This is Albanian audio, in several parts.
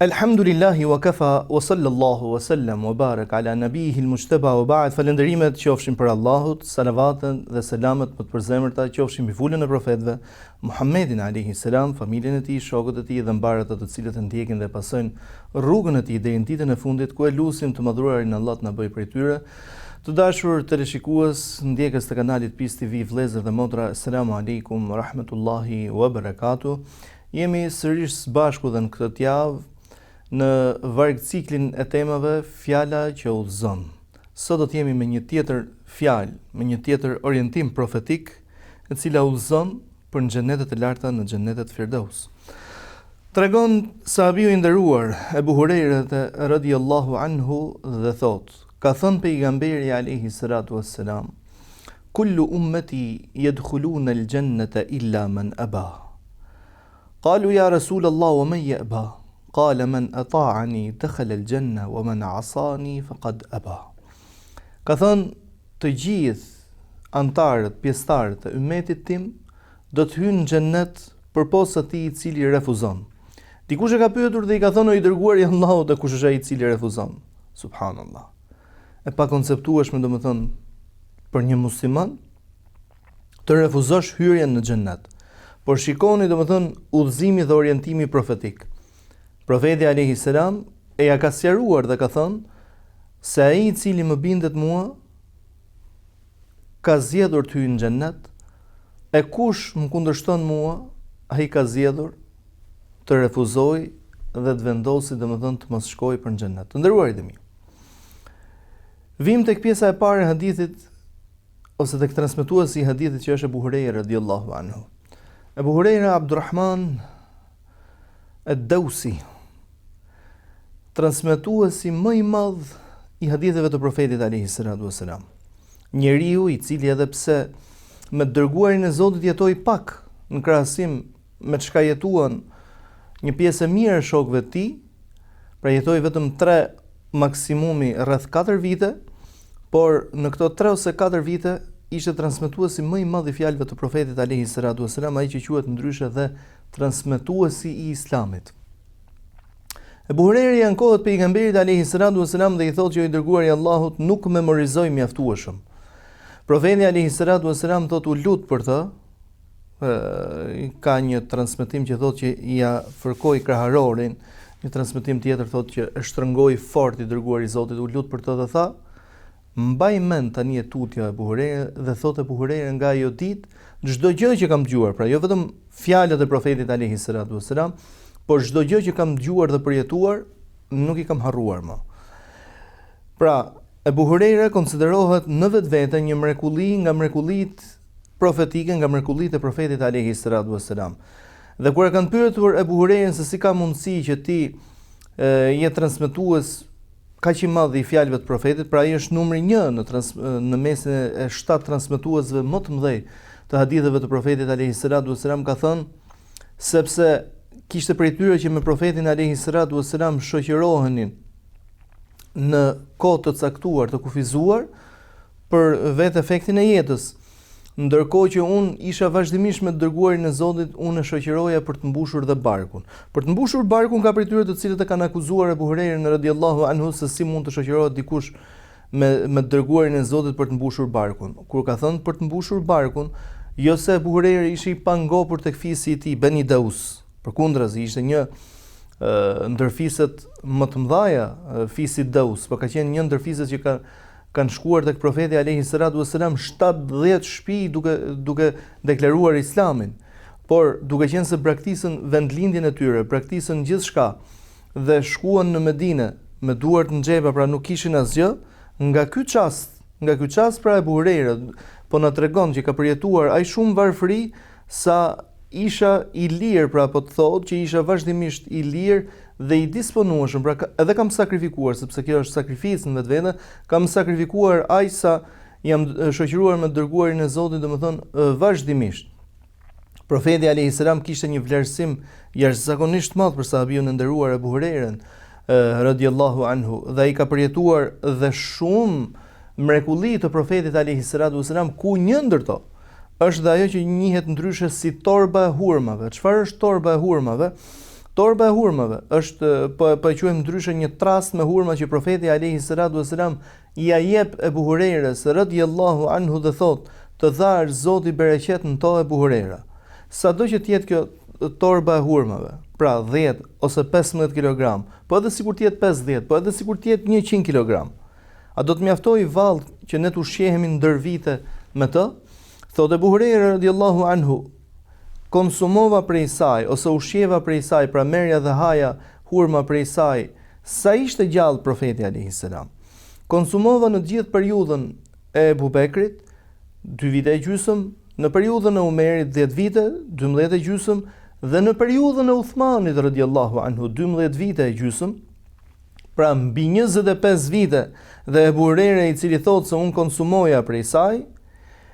Alhamdulillahi wa kafa wa sallallahu wa sallam wa barak ala nabihi al-mujtaba wa ba'd. Falenderimet qofshin për Allahut, salavatën dhe selamet më të përzemërta qofshin mbi fulën e profetëve Muhammedin alayhi salam, familjen e tij, shokët e tij dhe mbarët të cilët e ndjekin dhe pasojnë rrugën e tij deri në ditën e fundit, ku e lutim të madhruarin Allah të na bëjë prej tyre. Të dashur teleshikues, ndjekës të kanalit PIS TV, vëllezër dhe motra, asalamu alaykum wa rahmatullahi wa barakatuh. Jemi sërish së bashku dhe në këtë javë në varg ciklin e temave fjala që udhëzon. Sot do të jemi me një tjetër fjalë, me një tjetër orientim profetik, e cila udhëzon për në xhenetet e larta, në xhenetet Firdaus. Tregon sahabiu i nderuar Ebu Hurajra radhiyallahu anhu dhe thot: ka thënë pejgamberi alayhi salatu wassalam, kullu ummati yadkhuluna al-jannata illa man aba. Qalu ya Rasul Allah wa man ya'ba? Qala man ata'ani dakhala al-janna wa man 'asani faqad aba. Ka thënë të gjithë antarët, pjesëtarët e ummetit tim do të hyjnë në xhennet përposa atij i cili refuzon. Dikush e ka pyetur dhe i ka thënë: o i dërguari i Allahut, dhe kush është ai i cili refuzon? Subhanallah. E pa konceptueshme, domethënë, për një musliman të refuzosh hyrjen në xhennet. Por shikoni, domethënë, udhëzimi dhe orientimi profetik. Profeti alayhi salam e ja ka sqaruar dhe ka thënë se ai i cili më bindet mua ka zgjedhur të hyjë në xhennet, e kush më kundërshton mua, ai ka zgjedhur të refuzoj dhe të vendosi, domethënë, të mos shkojë për në xhennet. Të nderuarit e mi, vim tek pjesa e parë e hadithit, ose tek transmetuesi i hadithit, që është Ebu Hurajra radhiyallahu anhu. Ebu Hurajra Abdurrahman ad-Dawsi, transmetuesi më i madh i haditheve të profetit alayhi salatu wasalam. Njeriu i cili edhe pse me dërguarin e Zotit jetoi pak në krahasim me çka jetuan një pjesë e mirë e shokëve të tij, pra jetoi vetëm 3, maksimumi rreth 4 vite, por në këto 3 ose 4 vite ishte transmetuesi më i madh i fjalëve të profetit alayhi salatu wasalam, ai që quhet ndryshe dhe transmetuesi i Islamit. Ebu Hurajra ankohet pejgamberit alayhi salatu wasalam dhe i thotë që i dërguari i Allahut nuk memorizoi mjaftueshëm. Profeti alayhi salatu wasalam thotë u lut për të. Ka një transmetim që thotë që ja fërkoi kraharorin, një transmetim tjetër thotë që e shtrëngoi fort i dërguari i Zotit, u lut për të dhe tha: mbaj mend tani e tutja Ebu Hurajra, dhe thotë Ebu Hurajra, nga ajo ditë çdo gjë që kam dëgjuar, pra jo vetëm fjalët e profetit alayhi salatu wasalam, por çdo gjë që kam dëgjuar dhe përjetuar, nuk i kam harruar më. Pra, Ebu Hurajra konsiderohet në vetvete një mrekulli nga mrekullitë profetike, nga mrekullitë e profetit alayhi salatu wasalam. Dhe kur e kanë pyetur Ebu Hurajrën se si ka mundësi që ti je transmetues kaq i madh i fjalëve të profetit, pra ai është numri 1 në mesin e 7 transmetuesve më të mëdhej të haditheve të profetit alayhi salatu wasalam, ka thënë sepse kishte prej tyre që me profetin alayhi salatu wasalam shoqërohenin në kohë të caktuar, të kufizuar për vetë efektin e jetës. Ndërkohë që unë isha vazhdimisht me të dërguarin e Zotit, unë e shoqëroja për të mbushur dhe barkun. Për të mbushur barkun ka prej tyre të cilët e kanë akuzuar Ebu Hurajrën radhiyallahu anhu se si mund të shoqërohet dikush me të dërguarin e Zotit për të mbushur barkun. Kur ka thënë për të mbushur barkun, jo se Ebu Hurajra ishte i pangopur tek fisi i tij Beni Daus. Përkundrazi, ishte një ndër fiset më të mëdha, fisi Daus, por ka qenë një ndër fiset që kanë shkuar tek profeti alayhi salatu wasalam 70 shtëpi duke deklaruar Islamin, por duke qenë se braktisën vendlindjen e tyre, braktisën gjithçka dhe shkuan në Medinë me duart në xhepa, pra nuk kishin asgjë. Nga ky çast pra Ebu Hurajra po na tregon që ka përjetuar ai shumë varfëri sa isha i lirë, pra po të thotë që isha vazhdimisht i lirë dhe i disponueshëm, pra edhe kam sakrifikuar, sepse kjo është sakrificë në vetvete, kam sakrifikuar aq sa jam shoqëruar me dërguarin e Zotit, domethënë vazhdimisht. Profeti alayhi salam kishte një vlerësim jashtëzakonisht madh për sahabiun e nderuar Ebu Hurajrën radhiyallahu anhu, dhe ai ka përjetuar dhe shumë mrekulli të profetit alayhi salatu wasalam, ku një ndër to është dhe ajo që njihet ndryshe si torba e hurmave. Çfarë është torba e hurmave? Torba e hurmave është po e quajmë ndryshe një trast me hurma që profeti alayhi salatu wasalam i jep Ebu Hurejres radhiyallahu anhu dhe thot, të dhash Zoti bereqet në to Ebu Hurejra. Sado që të jetë kjo torba e hurmave, pra 10 ose 15 kg, po edhe sikur të jetë 50, po edhe sikur të jetë 100 kg. A do të mjaftojë vallë që ne të ushqehemi ndër vite me të? Thotë Ebu Hurejra radhiyallahu anhu, konsumova prej saj ose ushqeva prej saj, pra merja dhe haja hurma prej saj, sa ishte gjallë profeti alayhi salam. Konsumova në gjithë periudhën e Ebu Bekrit 2 vite e gjysmë, në periudhën e Umerit 10 vite, 12 e gjysmë, dhe në periudhën e Uthmanit radhiyallahu anhu 12 vite e gjysmë. Pra mbi 25 vite dhe Ebu Hurejra i cili thotë se unë konsumoja prej saj,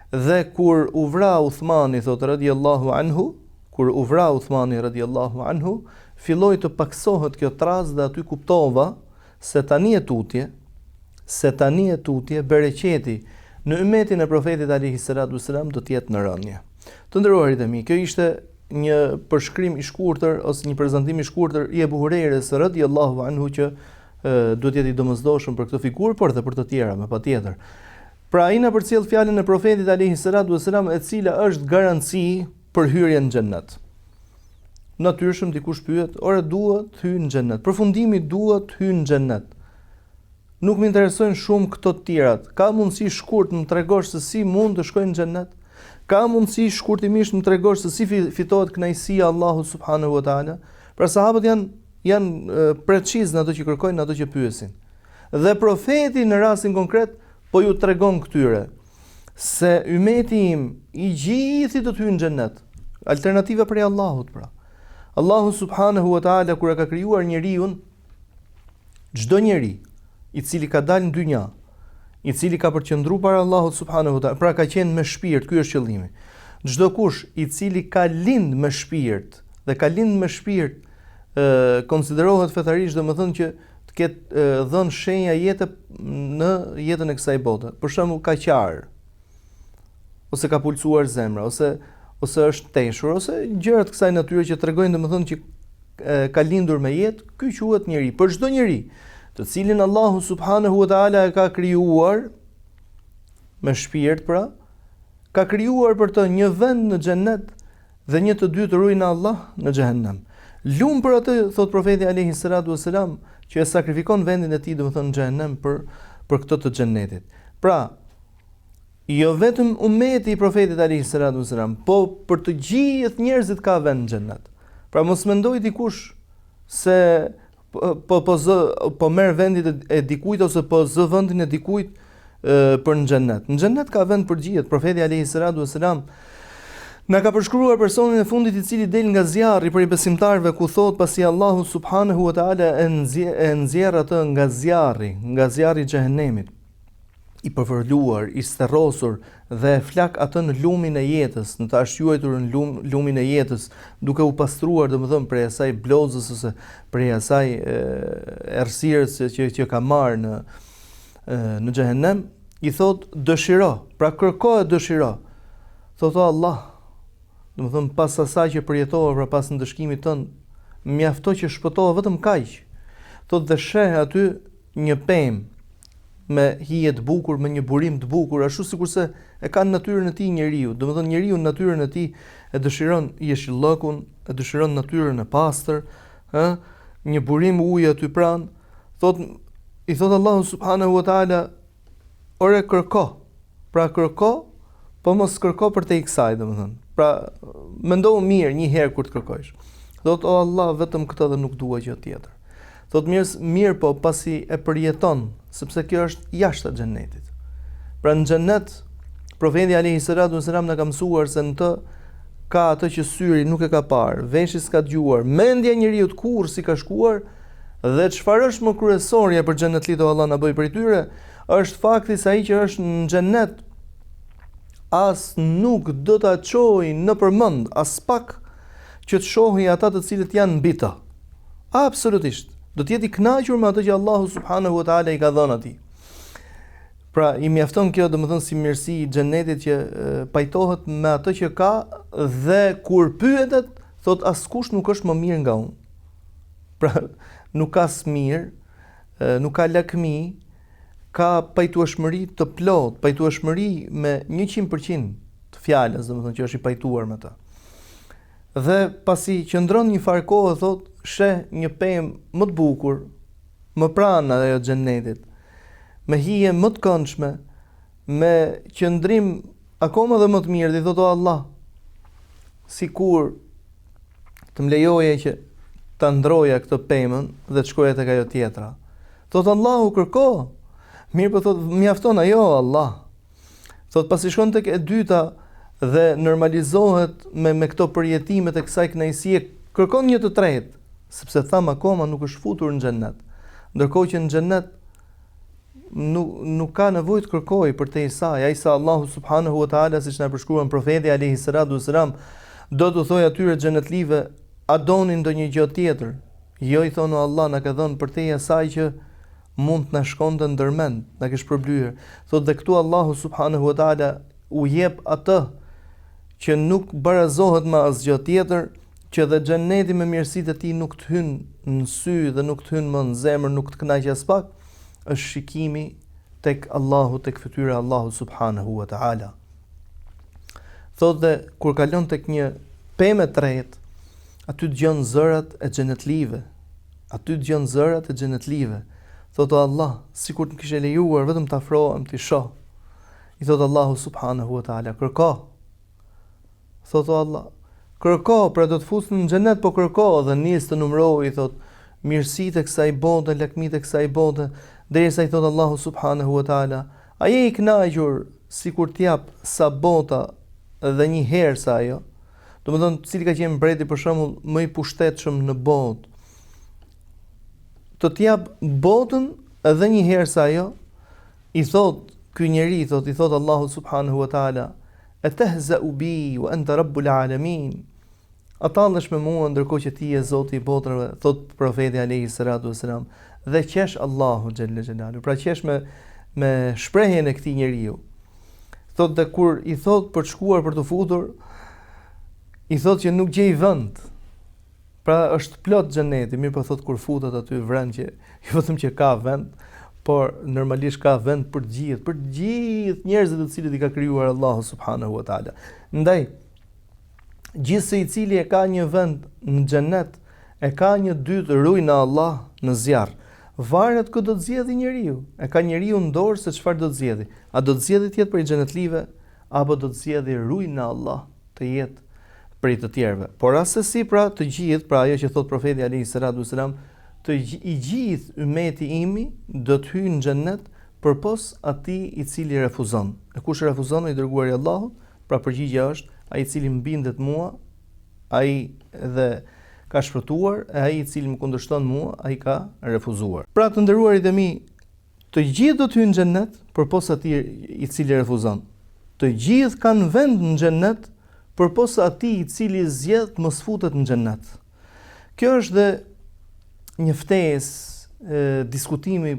dhe kur u vra Uthmani thotë radhiyallahu anhu, kur u vra Uthmani radhiyallahu anhu, filloi të paksohet kjo traz dhe aty kuptova se tani e tutje bereqeti në ummetin e profetit alayhi salatu wasalam do të jetë në rënje. Të nderuarit e mi, kjo ishte një përshkrim i shkurtër ose një prezantim i shkurtër i Ebu Hurejres radhiyallahu anhu që duhet jetë i domosdoshëm për këtë figurë, por dhe për të tjera me patjetër. Pra ai na përcjell fjalën e profetit alayhi salatu wasalam, e cila është garanci për hyrjen në xhennet. Natyrisht dikush pyet, ore duhet hyj në xhennet. Përfundimi duhet hyj në xhennet. Nuk më interesojnë shumë këto të tjerat. Ka mundësi shkurt më tregosh se si mund të shkojnë në xhennet? Ka mundësi shkurtimisht më tregosh se si fitohet kënaqësia e Allahut subhanahu wa taala? Pra sahabët janë preciz në ato që kërkojnë, në ato që pyesin. Dhe profeti në rastin konkret po ju tregon këtyre se ummeti im i gjithë do të hyjnë në xhennet. Alternativa prej Allahut pra. Allahu subhanahu wa taala kur e ka krijuar njeriu, çdo njeri i cili ka dalë në dynja, i cili ka përqendruar para Allahut subhanahu wa taala, pra ka qenë me shpirt, ky është qëllimi. Çdo kush i cili ka lind me shpirt dhe ka lind me shpirt konsiderohet fetarisht, domethënë që të ketë dhënë shenja jete në jetën e kësaj bote. Për shembull ka qarë, ose ka pulsuar zemra, ose është teshur, ose gjëra të kësaj natyre që tregojnë domethënë që ka lindur me jetë, ky quhet njeri. Për çdo njeri, të cilin Allahu subhanahu wa taala e ka krijuar me shpirt, pra, ka krijuar për të një vend në xhennet dhe një të dytë ruajnë Allah në xhehenem. Lum për atë, thot profeti alayhi salatu wasalam, që e sakrifikon vendin e tij, domethënë në xhehenem për këtë të xhennetit. Pra, jo vetëm ummeti i profetit alayhi salatu wasalam, po për të gjithë njerëzit ka vend në xhennet. Pra mos mendoj dikush se po merr vendin e dikujt ose po zë vendin e dikujt për në xhennet. Në xhennet ka vend për gjithë. Profeti alayhi salatu wasalam na ka përshkruar personin e fundit i cili del nga zjarri për i besimtarëve, ku thot pasi Allahu subhanahu wa taala e nxjerr atë nga zjarri i xhehenemit, i përvërluar, i sterrosur dhe flak atë në lumin e jetës, në të ashtuar në lumin e jetës, duke u pastruar domethënë prej asaj blozës ose prej asaj errësirës që ka marrë në xhehenem, i thot dëshiro, pra kërko e dëshiro. Thotë Allah, domethënë pas asaj që përjetova, pra pas ndëshkimit tënd, mjafto që shpëtova vetëm kaq. Thotë dhe sheh aty një pemë me hije të bukur, me një burim të bukur, ashtu sikurse e ka në natyrën e tij njeriu. Domethënë njeriu në natyrën e tij e dëshiron jeshillëkun, e dëshiron natyrën e pastër, një burim uji aty pranë. I thot Allahu subhanahu wa taala, ore kërko. Pra kërko, po mos kërko për te i kësaj, domethënë. Pra mendohu mirë një herë kur të kërkojsh. Thot o Allah, vetëm këtë dhe nuk dua gjë tjetër. Thot mirë po pasi e përjeton, sepse kjo është jashtë e xhennetit. Pra në xhennet, profeti alayhi salatu wasalam na ka mësuar se në të ka atë që syri nuk e ka parë, veshi s'ka dëgjuar, mendja e njeriu kurrë si ka shkuar, dhe çfarë është më kryesorja për xhennetit, o Allah na bëj prej tyre, është fakti se ai që është në xhennet as nuk do ta çojë në përmend as pak që të shohë ata të cilët janë mbi të. Absolutisht. Do të jetë i kënaqur me atë që Allahu subhanahu wa taala i ka dhënë atij. Pra i mjafton kjo domethënë si mirësi i xhenetit që pajtohet me atë që ka, dhe kur pyetet thot askush nuk është më mirë nga unë. Pra nuk ka smir, nuk ka lakmi, ka pajtueshmëri të plot, pajtueshmëri me 100% të fjalës, domethënë që është i pajtuar me të. Dhe pasi qëndron një farë kohë, thot, sheh një pemë më të bukur, më pranë ajo xhennetit, me hije më të këndshme, me qëndrim akoma dhe më të mirë, dhe thot, o Allah, sikur të më lejoje që ta ndroja këtë pemën dhe të shkoja tek ajo tjetra. Thot Allahu, kërko. Mirë, po thot, mjafton ajo, Allah. Thot pasi shkon tek e dyta dhe normalizohet me këto përjetimet e kësaj kënaqësie, kërkon një të tretë, sepse tham akoma nuk është futur në xhennet. Ndërkohë që në xhennet nuk ka nevojë të kërkojë për te saj, ai sa Allahu subhanahu wa taala, siç na përshkruan profeti alayhi salatu wasalam, do të thojë atyre xhenetlive, a doni ndonjë gjë tjetër? Jo, i thonë, Allah na ka dhënë për te asaj që mund të na shkonte ndërmend, na ke shpërblyer. Thotë dhe këtu Allahu subhanahu wa taala u jep atë që nuk barazohet me asgjë tjetër, që dhe xheneti me mirësitë e tij nuk të hyn në sy dhe nuk të hyn më në zemër, nuk të kënaqë as pak, është shikimi tek Allahu, tek fytyra e Allahu subhanahu wa taala. Thotë dhe kur kalon tek një pemë e tretë, aty dëgjon zërat e xhenetlive. Aty dëgjon zërat e xhenetlive. Thotë Allah, sikur të më kishe lejuar vetëm të afrohem të shoh. I thotë Allahu subhanahu wa taala, kërko. Thotë Allah, kërko, pra do të fusë në xhenet, po kërko, dhe nis të numëroj, i thotë, mirësitë e kësaj bote, lakmitë e kësaj bote, derisa i thotë Allahu subhanahu wa taala, a je i kënaqur sikur t'jap sa bota dhe një herë sa ajo? Domethënë, cili ka qenë mbreti për shembull më i pushtetshëm në botë, të t'jap botën edhe një herë sa ajo, i thot ky njeri, i thot Allahu subhanahu wa taala, atahza'u bi wa anta rabbul alamin. Atallesh me mua ndërkohë që ti je Zoti i botrave, thot profeti alayhi salatu wasalam, dhe qesh Allahu xhalla xhelalu. Pra qesh me shprehjen e këtij njeriu. Thot dhe kur i thot për të shkuar për të futur, i thot që nuk gjej vend. Pra është plot xheneti, mirë po thot kur futet aty vren që jo vetëm që ka vend, por normalisht ka vend për gjithë njerëzit të cilët i ka krijuar Allahu subhanahu wa taala. Ndaj gjithse i cili e ka një vend në xhenet, e ka një dytë rujnë Allah në zjarr. Varet kë do të zgjedhë njeriu. E ka njeriu në dorë se çfarë do të zgjedhë. A do të zgjedhë të jetë për xhenetlive apo do të zgjedhë rujnë Allah të jetë për të tjerëve. Por asesi, pra të gjithë, pra ajo që thot profeti alayhi salatu wasalam, i gjithë ummeti imi do të hyjnë në xhennet përpos atij i cili refuzon. E kush refuzon, i dërguari i Allahut, pra përgjigjja është ai i cili mbindet mua, ai dhe ka shpëtuar, e ai i cili më kundërshton mua, ai ka refuzuar. Pra të nderuarit e mi, të gjithë do të hyjnë në xhennet përpos atij i cili refuzon. Të gjithë kanë vend në xhennet përpos atij i cili zgjedh të mos futet në xhennet. Kjo është dhe një ftesë, diskutimi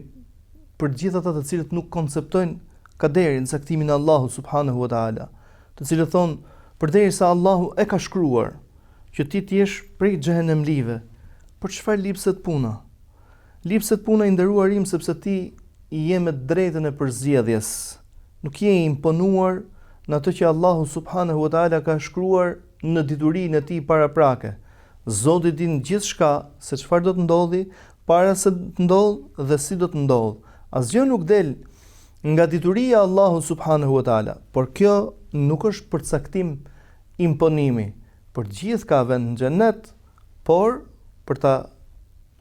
për gjithë ata të cilët nuk konceptojnë kaderin, saktimin e Allahut subhanahu wa taala, të cilët thonë, përderisa Allahu e ka shkruar që ti të jesh prej xhehenemlive, për çfarë lipset puna? Lipset puna, i nderuar im, sepse ti i je me drejtën e përzgjedhjes. Nuk je imponuar në atë që Allahu subhanahu wa taala ka shkruar në diturinë e tij paraprake. Zoti din gjithçka, se çfarë do të ndodhi, para se të ndodh dhe si do të ndodh. Asgjë nuk del nga dituria e Allahut subhanahu wa taala, por kjo nuk është përcaktim imponimi. Për gjithë ka vend në xhennet, por për ta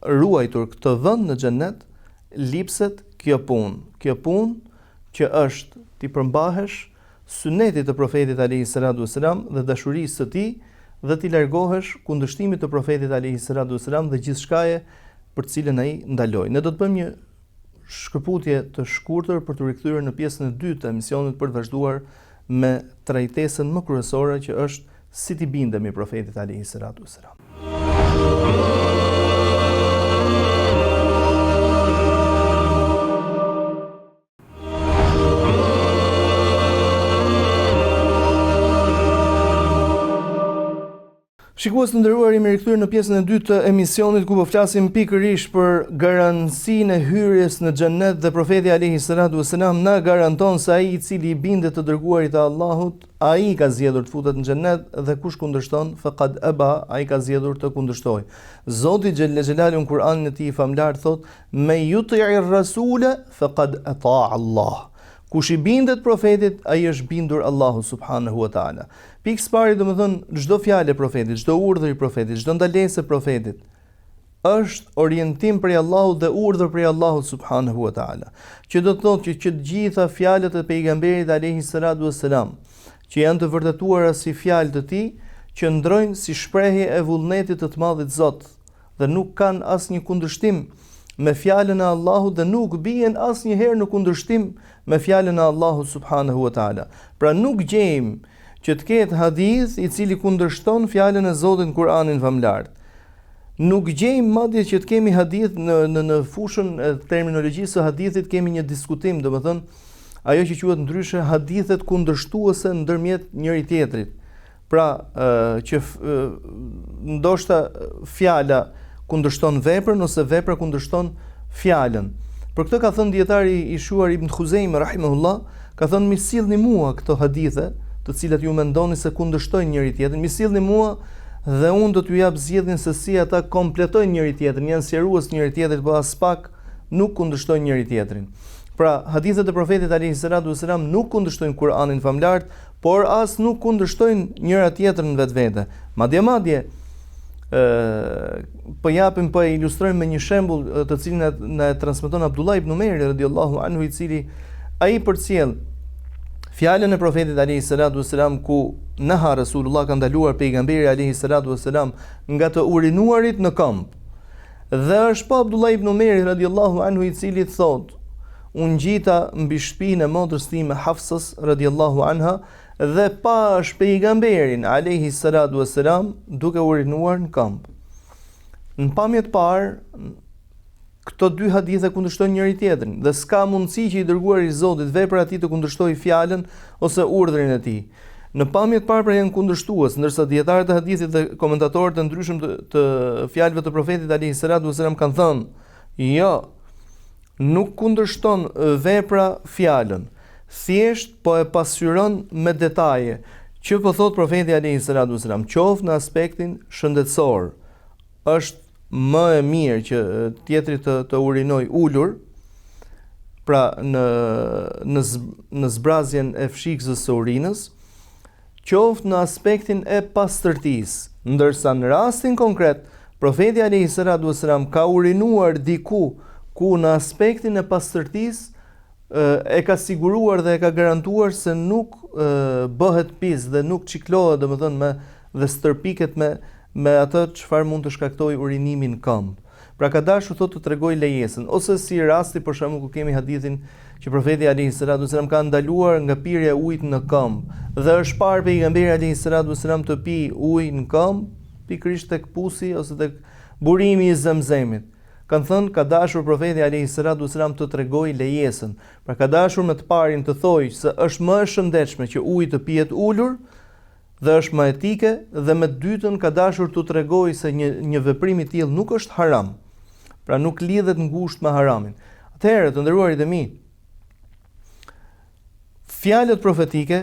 ruajtur këtë vend në xhennet, lipset kjo punë. Kjo punë që është ti përmbahesh sunetit të profetit alayhi salatu wasalam dhe dashurisë së tij, dhe ti largohesh kundërshtimit të profetit alayhi salatu wasalam dhe gjithçkaje për të cilën ai ndaloi. Ne do të bëjmë një shkëputje të shkurtër për të rikthyer në pjesën e dytë të emisionit për të vazhduar me trajtesën më kryesore, që është si ti bindemi profetit alayhi salatu wasalam. Shikues të nderuar, jemi rikthyer në pjesën e dytë të emisionit ku po flasim pikërisht për garancinë e hyrjes në xhennet dhe profeti alayhi salatu wasalam na garanton se ai i cili i bindet të dërguarit të Allahut, ai ka zgjedhur të futet në xhennet dhe kush kundërshton faqad aba, ai ka zgjedhur të kundërshtojë. Zoti xhelle xhelalu në Kur'anin e tij famlar thot: "Me yuti'ir rasula faqad ata'a Allah." Kush i bindet profetit, ai është bindur Allahu subhanahu wa taala. Pikë së pari, domethënë çdo fjalë e profetit, çdo urdhër i profetit, çdo ndalesë e profetit është orientim prej Allahut dhe urdhër prej Allahut subhanahu wa taala. Që do të thotë që të gjitha fjalët e pejgamberit alayhi salatu wassalam, që janë të vërtetuara si fjalë të tij, qëndrojnë si shprehje e vullnetit të Madhit Zot dhe nuk kanë asnjë kundërshtim me fjalën e Allahut dhe nuk bien asnjëherë në kundërshtim me fjalën e Allahut subhanahu wa taala. Pra nuk gjejmë që të ketë hadith i cili kundërshton fjalën e Zotit në Kur'anin famlar. Nuk gjejmë madje që të kemi hadith në fushën e terminologjisë së hadithit kemi një diskutim, domethënë ajo që quhet ndryshe hadithet kundërshtuese ndërmjet njëri tjetrit. Pra që ndoshta fjala kundërshton veprën ose vepra kundërshton fjalën. Për këtë ka thënë dietari i shuar Ibn Khuzaimah rahimahullah, ka thënë mi sillni mua këto hadithe, të cilat ju mendoni se kundërshtojnë njëri tjetrin, mi sillni mua dhe unë do t'ju jap zgjedhjen se si ata kompletojnë njëri tjetrin, janë sqarues njëri tjetrit, por as pak nuk kundërshtojnë njëri tjetrin. Pra, hadithet e profetit alayhi salatu wasalam nuk kundërshtojnë Kur'anin famlar, por as nuk kundërshtojnë njëra tjetrën vetvete. Madje po japim, po e ilustrojmë me një shembull të cilin na e transmeton Abdullah ibn Umeri radhiyallahu anhu, i cili ai përcjell fjalën e profetit alayhi salatu wasalam ku naha Rasulullah, ka ndaluar pejgamberi alayhi salatu wasalam nga të urinuarit në këmbë. Dhe është pa Abdullah ibn Umeri radhiyallahu anhu i cili thot: unë gjita mbi shtëpinë e motrës time Hafsas radhiyallahu anha dhe pash pejgamberin alayhi salatu wasalam duke urinuar në këmbë. Në pamje të parë, këto dy hadithe kundërshtojnë njëri tjetrin dhe s'ka mundësi që i dërguari i Zotit vepra e tij të kundërshtojë fjalën ose urdhrin e tij. Në pamje të parë pra janë kundërshtues, ndërsa dietarët e hadithit dhe komentatorët e ndryshëm të fjalëve të profetit alayhi salatu wasalam kanë thënë: jo, nuk kundërshton vepra fjalën, thjesht po e pasqyron me detaje, që po thot profeti alayhi salatu wasalam, qoftë në aspektin shëndetësor, është më e mirë që tjetri të urinoj ulur, pra në zbrazjen e fshikës së urinës, qoftë në aspektin e pastërtisë, ndërsa në rastin konkret, profeti alayhi salatu wasalam ka urinuar diku ku në aspektin e pastërtisë e ka siguruar dhe e ka garantuar se nuk bëhet pis dhe nuk çiklohet, domethënë dhe stërpiket me atë çfarë mund të shkaktojë urinimin në këmbë. Pra ka dashur thotë të tregoj lejesën, ose si rasti për shembull ku kemi hadithin që profeti alayhi salatu wasalam ka ndaluar nga pirja e ujit në këmbë dhe është parë pejgamberi alayhi salatu wasalam të pi ujë në këmbë pikërisht tek pusi ose tek burimi i Zemzemit. Kanë thënë ka dashur profeti alayhi salatu wasalam të tregoj lejesën. Pra ka dashur me të parin të thojë se është më e shëndetshme që uji të pihet ulur dhe është më etike, dhe me të dytën ka dashur të tregoj se një veprim i tillë nuk është haram. Pra nuk lidhet ngushtë me haramin. Atëherë, të nderuarit e mi, fjalët profetike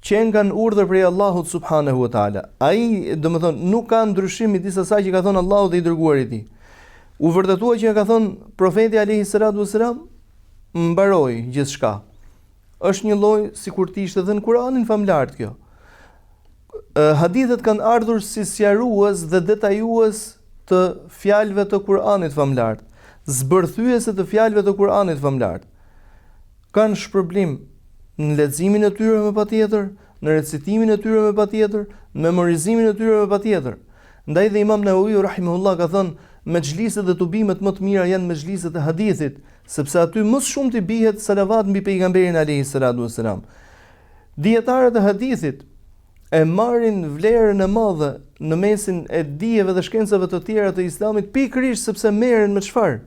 që kanë urdhër prej Allahut subhanahu wa taala, ai domethënë nuk ka ndryshim midis asaj që ka thënë Allahu dhe i dërguari i tij. U vërtetua që ka thënë profeti alayhi salatu wasalam, mbaroi gjithçka. Është një lloj sikur të ishte edhe në Kur'anin famlar kjo. Hadithet kanë ardhur si sqarues dhe detajues të fjalëve të Kur'anit famlar, zbërthyese të fjalëve të Kur'anit famlar. Kanë shpërblim në leximin e tyre me patjetër, në recitimin e tyre me patjetër, në memorizimin e tyre me patjetër. Ndaj dhe Imam Nawawi rahimahullah ka thënë mexhliset dhe tubimet më të mira janë mexhliset e hadithit, sepse aty më shumë të bihet salavat mbi pejgamberin alayhi salatu wasalam. Dietarët e hadithit e marrin vlerën e madhe në mesin e dijeve dhe shkencave të tjera të Islamit pikërisht sepse merren me çfarë?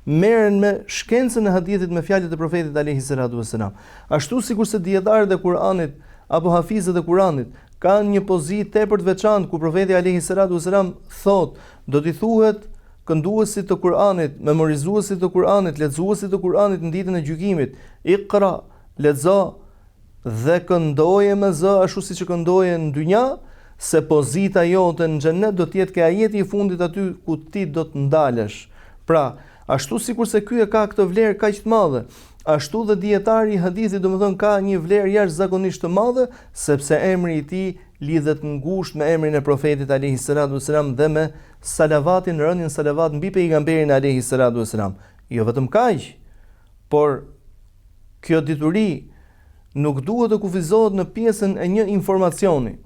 Merren me shkencën e hadithit, me fjalët e profetit alayhi salatu wasalam. Ashtu sikurse dietarët e Kuranit apo hafizët e Kuranit kanë një pozitë tepër të veçantë ku profeti alayhi salatu wasalam thot, do t'i thuhet kënduesit të Kur'anit, memorizuesit të Kur'anit, lexuesit të Kur'anit në ditën e gjykimit, iqra, lexo dhe këndoje me zë ashtu siç këndoje në dynja, se pozita jote në xhenet do të jetë ke ajeti i fundit aty ku ti do të ndalesh. Pra, ashtu sikurse ky e ka këtë vlerë kaq të madhe, ashtu dhe dietari i hadithit domethënë ka një vlerë jashtëzakonisht të madhe, sepse emri i tij lidhet ngushtë me emrin e profetit alayhi salatu wasalam dhe me salavatin, rënien salavat mbi pejgamberin alayhi salatu wasalam. Jo vetëm kaq, por kjo dituri nuk duhet të kufizohet në pjesën e një informacioni.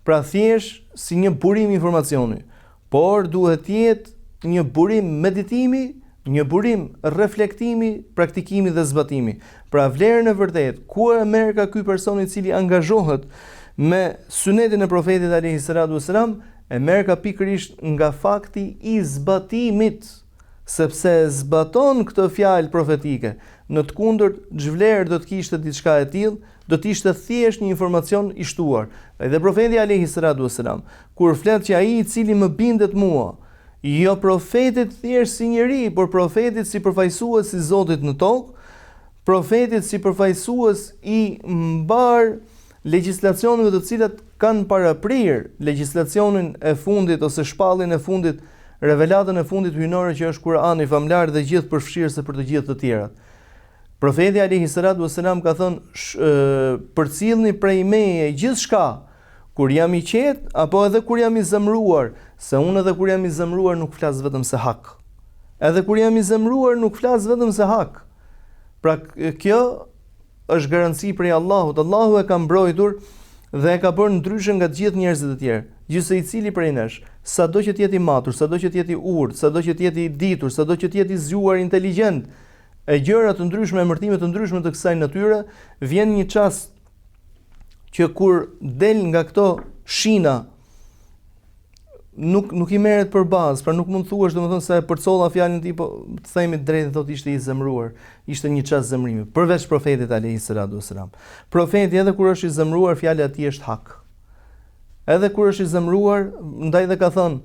Pra thjesht si një burim informacioni, por duhet të jetë një burim meditimi, një burim reflektimi, praktikimi dhe zbatimi. Pra vlerën e vërtet, ku e merr ka ky person i cili angazhohet me sunetin e profetit alayhi salatu wasalam, e merr ka pikërisht nga fakti i zbatimit, sepse zbaton këtë fjalë profetike. Në të kundërt, ç'vlerë do të kishte diçka e tillë, do të ishte thjesht një informacion i shtuar. Dhe profeti alayhi salatu wasalam, kur flet që ai i cili më bindet mua, jo profetit thjesht si njeri, por profetit si përfaqësues i Zotit në tokë, profetit si përfaqësues i mbar legjislacioneve të cilat kanë paraprir legjislacionin e fundit ose shpalljen e fundit, revelatën e fundit hyjnore që është Kur'ani famlar dhe gjithë përfshirëse për të gjithë të tjerat. Profeti alayhi salatu wasalam ka thënë, përcjellni prej meje gjithçka, kur jam i qetë apo edhe kur jam i zemëruar, se unë edhe kur jam i zemëruar nuk flas vetëm se hak. Edhe kur jam i zemëruar nuk flas vetëm se hak. Pra kjo është garanci prej Allahut. Allahu e ka mbrojtur dhe e ka bërë ndryshe nga të gjithë njerëzit e tjerë. Gjithsej i cili prej nesh, sado që të jetë i matur, sado që të jetë i urtë, sado që të jetë i ditur, sado që të jetë i zgjuar, inteligjent, e gjëra të ndryshme, emërtime të ndryshme të kësaj natyre, vjen një çast që kur del nga këto shina nuk i merret për bazë, pra nuk mund thuash domethënë se e përcolla fjalën e tij, po të themi drejtë thotë ishte i zemëruar, ishte një çast zemrimi, përveç profetit alayhi salatu wasalam. Profeti edhe kur është i zemëruar, fjala e tij është hak. Edhe kur është i zemëruar, ndaj dhe ka thënë,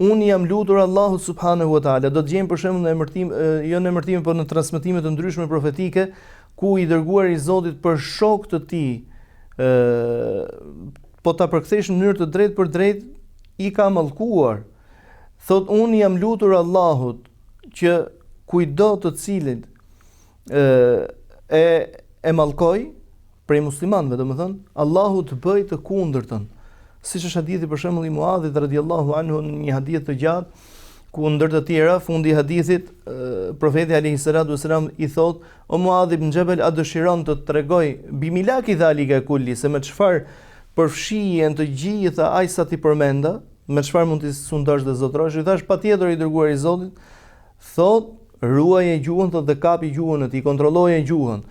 unë jam lutur Allahut subhanahu wa taala. Do të gjejmë për shembull në emërtim, jo në emërtime, por në transmetime të ndryshme profetike, ku i dërguari i Zotit për shokët e tij, po ta përkthesh në mënyrë të drejtë për drejtë, i ka mallkuar. Thot, unë jam lutur Allahut që kujdo të cilin e mallkoj prej muslimanëve, domethënë, Allahu të bëj të kundërtën. Siç është hadithi për shembull i Muadhit radhiyallahu anhu, një hadith të gjatë, ku ndër të tjera, fundi i hadithit, profeti alayhi salatu wasalam i thot, o Muadh ibn Jabal, a dëshiron të tregoj bimilaki dhalika kulli, se me çfarë përfshihen të gjitha aq sa ti përmenda, me çfarë mund të sundosh dhe zotrosh? I thash, patjetër i dërguar i Zotit, thot, ruaje gjuhën, thot, dhe kapi gjuhën e tij, kontrolloje gjuhën.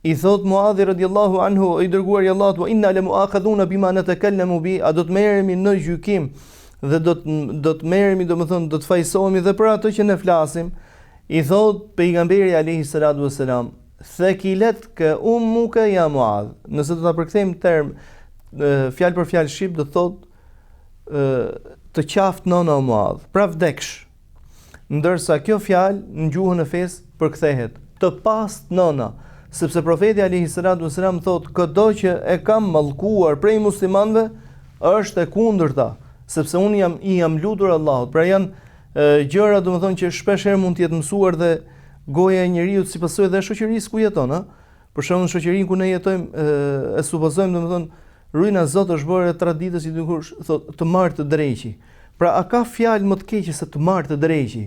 I thot Muadhi radhiyallahu anhu, i dërguari i Allahut, wa inna lamu'akhadhuna bima natakallamu bi, a do të merremi në gjykim dhe do të merremi, domethënë do të fajsohemi dhe për ato që ne flasim. I thot pejgamberi alayhi salatu wasalam, thakilat ka ummuka ya Muadh. Nëse do ta përkthejmë term fjalë për fjalë shqip, do thot të qaftë nëna o Muadh, pra vdeksh. Ndërsa kjo fjalë në gjuhën e fesë përkthehet të pastë nëna, sepse profeti alayhi salatu wasalam thot, çdo që e kam mallkuar prej muslimanëve është e kundërta, sepse unë jam lutur Allahut. Pra janë gjëra domethënë që shpesh herë mund të jetë mësuar dhe goja e njeriu si pasojë dhe shoqërisë ku jeton, ë. Për shembull, në shoqërinë ku ne jetojmë, e supozojmë domethënë rryna Zot është bërë traditës i dikush thotë të marr të drejqi. Pra a ka fjalë më të keqe se të marr të drejqi?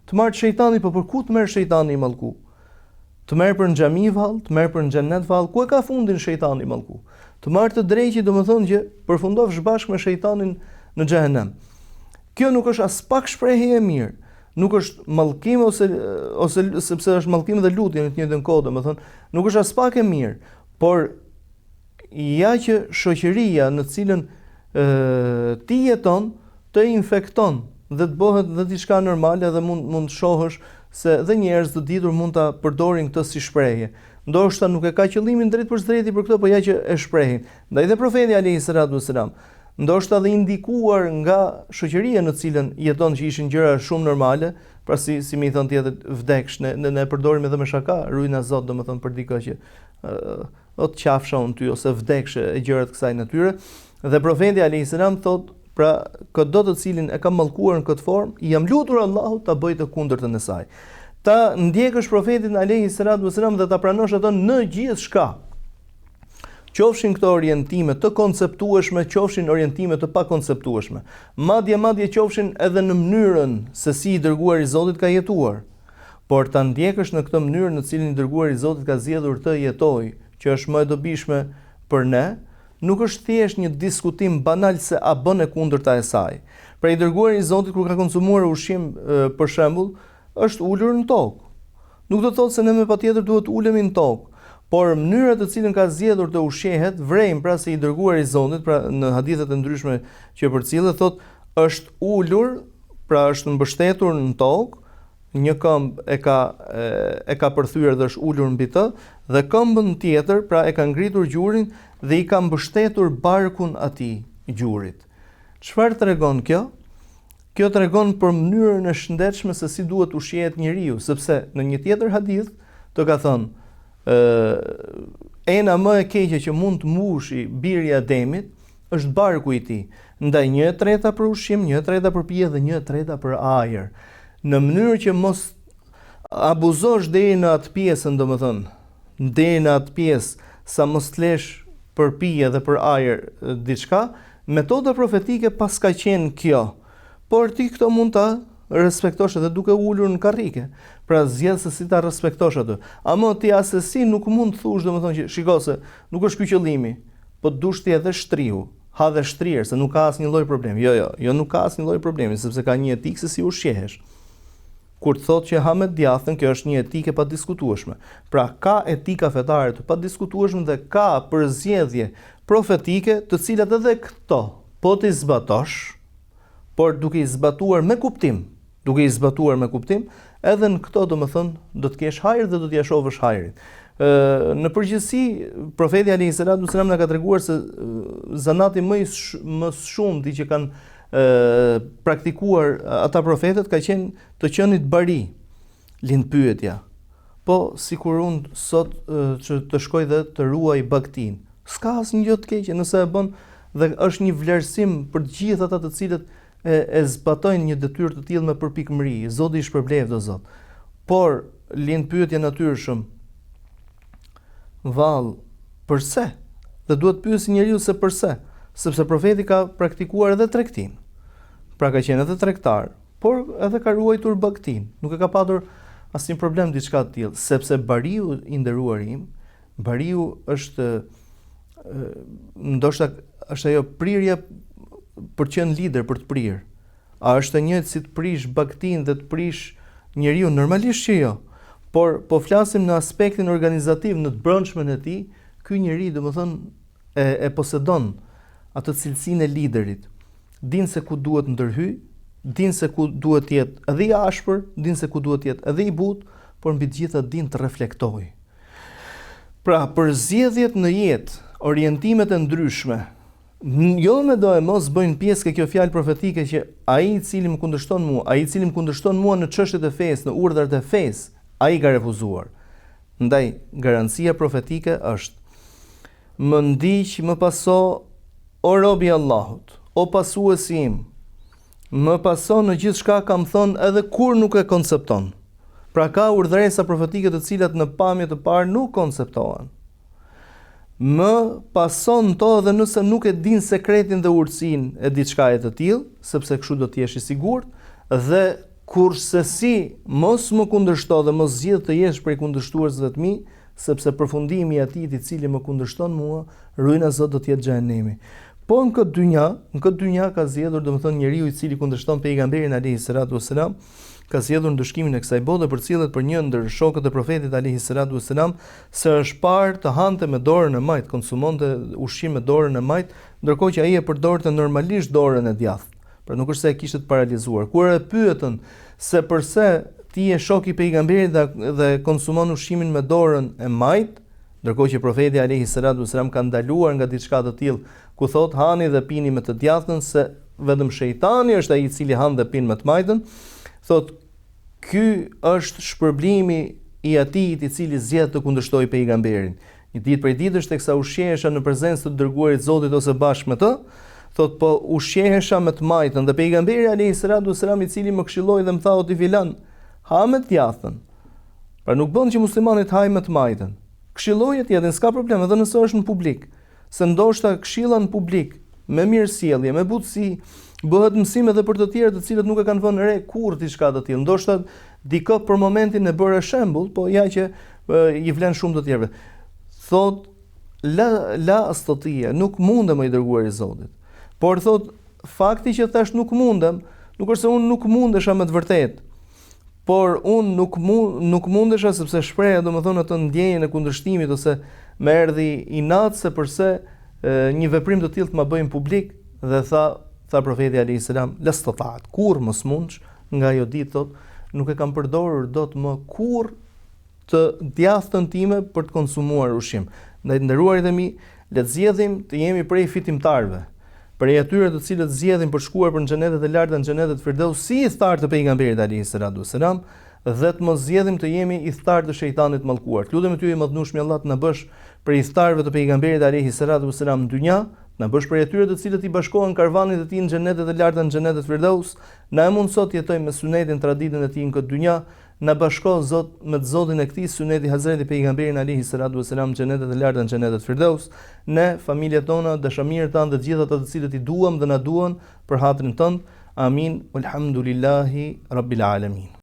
Të marr shejtani, po për ku të merr shejtani i mallku? Të merr për në xhami vallë, të merr për në xhenet vallë, ku e ka fundin shejtani i mallku? Të marr të drejqi domethënë që përfundofsh bashkë me shejtanin në xhehenem. Kjo nuk është as pak shprehje e mirë. Nuk është mallkim ose sepse është mallkim dhe lutje në të njëjtën kohë, domethënë, nuk është as pak e mirë, por ja që shoqëria në cilën ti jeton të infekton dhe të bëhet dhe diçka normale dhe mund shohësh se dhe njerëz të ditur mund ta përdorin këtë si shprehje. ndoshta nuk e ka qëllimin drejt për drejti për këto, por ja që e shprehin. Ndaj dhe profeti alayhi salatu wasalam, ndoshta dhe indikuar nga shoqëria në cilën jeton, që ishin gjëra shumë normale, pra si më i thon tjetër vdeksh, ne përdorim edhe me shaka, rujna Zot, domethënë për dikë që o të qafsha unë ty ose vdeksh e gjërat kësaj natyre. Dhe profeti alayhi salam thot, pra çdo të cilin e ka mallkuar në këtë formë, i jam lutur Allahut ta bëj të kundërtën e saj. Ta ndjekësh profetin alayhi salatu wasalam dhe ta pranosh atë në gjithçka. Qofshin këto orientime të konceptueshme, qofshin orientime të pakonceptueshme. Madje qofshin edhe në mënyrën se si i dërguari i Zotit ka jetuar. Por ta ndjekësh në këtë mënyrë në cilin i dërguari i Zotit ka zgjedhur të jetojë, që është më e dobishme për ne, nuk është thjesht një diskutim banal se a bën e kundërta e saj. Pra i dërguari i Zotit kur ka konsumuar ushqim, për shembull, është ulur në tokë. Nuk do të thotë se ne me patjetër duhet ulemi në tokë, por mënyra të cilën ka zgjedhur të ushqehet vrejmë, pra se i dërguari i Zotit, pra në hadithet e ndryshme që përcillet thotë është ulur, pra është mbështetur në tokë, një këmbë e ka përthyer dhe është ulur mbi të, dhe këmbën tjetër, pra e ka ngritur gjurin dhe i ka mbështetur barkun atij gjurit. Çfarë tregon kjo? Kjo tregon për mënyrën e shëndetshme se si duhet ushqehet njeriu, sepse në një tjetër hadith të ka thënë, ena më e keqe që mund të mbushi biri i Ademit është barku i tij, ndaj 1/3 për ushqim, 1/3 për pije dhe 1/3 për ajër. Në mënyrë që mos abuzosh deri në atë pjesën, domethënë, deri në atë pjesë sa mos t'lesh për pije dhe për ajër diçka, metoda profetike pas ka qenë kjo. Por ti këto mund ta respektosh edhe duke ulur në karrike. Pra zgjedh se si ta respektosh atë. Ama ti asesi nuk mund të thush, domethënë që shiko se nuk është ky qëllimi, po dush ti edhe shtrihu, ha dhe shtrirë, se nuk ka asnjë lloj problemi. Jo nuk ka asnjë lloj problemi, sepse ka një etikë se si ushqehesh. Kur të thotë që ha me djathën, kjo është një etikë pa diskutueshme. Pra ka etika fetare të pa diskutueshme dhe ka përzgjedhje profetike, të cilat edhe këto po ti zbatosh, por duke i zbatuar me kuptim, edhe në këto domethënë do të kesh hajër dhe do t'ia shohësh hajrin. Në përgjithësi, profeti alayhi salatu wasalam na ka treguar se zanati më shumë që kanë praktikuar ata profetët ka qenë të qenit bari. Lind pyetja. Po sikur unë sot që të shkoj dhe të ruaj bagtin. S'ka asnjë gjë të keqe nëse e bën dhe është një vlerësim për të gjithë ata të cilët e zbatojnë një detyrë të tillë me përpikmëri. Zoti i shpërbleft o Zot. Por lind pyetja natyrshëm. Vallë, pse? Dhe duhet pyesë njeriu se pse? Sepse profeti ka praktikuar edhe tregtin. Pra ka qenë edhe tregtar, por edhe ka ruajtur bagtin. Nuk e ka patur asnjë problem diçka të tillë, sepse bariu i nderuar im, bariu është ndoshta është ajo prirja për të qenë lider, për të prirë. A është e njëjtë si të prish bagtin dhe të prish njeriu? Normalisht që jo. Por po flasim në aspektin organizativ, në të brendshmën e tij, ky njeri domethënë e posedon atë cilësinë e liderit. Din se ku duhet ndërhyj, din se ku duhet të jetë edhe i ashpër, din se ku duhet të jetë edhe i butë, por mbi të gjitha din të reflektojë. Pra, për zgjedhjet në jetë, orientimet e ndryshme, jo me do e mos bëjnë pjesë ke kjo fjalë profetike që ai i cili më kundërshton mua, në çështjet e fesë, në urdhrat e fesë, ai ka refuzuar. Ndaj garancia profetike është: më ndiq, më paso, o robi i Allahut, o pasuesi im, më paso në gjithçka kam thënë edhe kur nuk e koncepton. Pra ka urdhresa profetike të cilat në pamje të parë nuk konceptohen. Më pason to edhe nëse nuk e din sekretin dhe urtësinë e diçka e të tillë, sepse kështu do të jesh i sigurt, dhe kurse si mos më kundërshto dhe mos zgjidh të jesh prej kundërshtuesve të mi, sepse përfundimi i atij i cili më kundërshton mua, rryna Zot do të jetë xhenemi. Po në këtë dynja ka zgjedhur domethënë njeriu i cili kundërshton pejgamberin alayhi salatu wasalam, ka zgjedhur ndëshkimin e kësaj bote, përcillet për një ndër shokët e profetit alayhi salatu wasalam, se është parë të hante me dorën e majt, konsumonte ushqim me dorën e majt, ndërkohë që ai e përdorte normalisht dorën e djathtë. Pra nuk është se e kishte të paralizuar. Kur e pyetën se pse ti je shok i pejgamberit dhe konsumon ushqimin me dorën e majt, ndërkohë që profeti alayhi salatu wasalam ka ndaluar nga diçka të tillë, ku thot hani dhe pini me të djathtën se vetëm shejtani është ai i cili han dhe pin me të majtën. Thot ky është shpërblimi i atij i cili zgjedh të kundërshtoj pejgamberin. Një ditë prej ditësh teksa ushqehesha në prezencë të dërguarit Zotit ose bashkë me të, thot po ushqehesha me të majtën dhe pejgamberi alayhi salatu wasalam i cili më këshilloi dhe më tha o ti filan, ha me të djathtën. Pra nuk bën që muslimanit hajnë me të majtën. Këshilloje tjetër, s'ka problem, edhe nëse është në publik. Se ndoshta këshilla në publik, me mirësjellje, me butësi, bëhet mësim edhe për të tjerë të cilët nuk e kanë vënë re kurrë diçka të tillë. Ndoshta dikë për momentin e bëre shembull, po ja që i vlen shumë të tjerëve. Thot la astatia, nuk mundem i dërguar i Zotit. Por thot fakti që thash nuk mundem, nuk është se unë nuk mundesha me të vërtetë. Por unë nuk mundesha sepse shpreha domethënë atë ndjenjën e kundërshtimit ose më erdhi inat se përse një veprim të tillë të ma bëjnë publik dhe tha profeti alayhi salam lastataat kur mos mundsh nga ajo ditë thot nuk e kam përdorur dot më kurr të djathtën time për të konsumuar ushqim. Ndaj të nderuarit e mi, le të zgjedhim të jemi prej fitimtarëve, prej atyre të cilët zgjedhin për shkuar për në xhenetet e larta, në xhenetet Firdaus, si i thtar të pejgamberit alayhi salatu wasalam, dhe të mos zgjedhim të jemi i thtar të shejtanit mallkuar. Lutem ty i madhnueshmi Allah të na bësh prej i thtarëve të pejgamberit alayhi salatu wasalam në dynja, na bësh prej atyre të cilët i bashkohen karvanit të tij në xhenetet e larta, në xhenetet Firdaus, na mundëso të jetojmë me sunetin, traditën e tij në këtë dynja. Na bashko Zot me Zotin e këtij suneti Hazreti pejgamberin alayhi salatu wasalam në xhenetet e larta, në xhenetet Firdaus, ne, familjet tona, dashamirët tanë dhe të gjithë ata të cilët i duam dhe na duan për hatrin tënd. Amin. Walhamdulillahi rabbil alamin.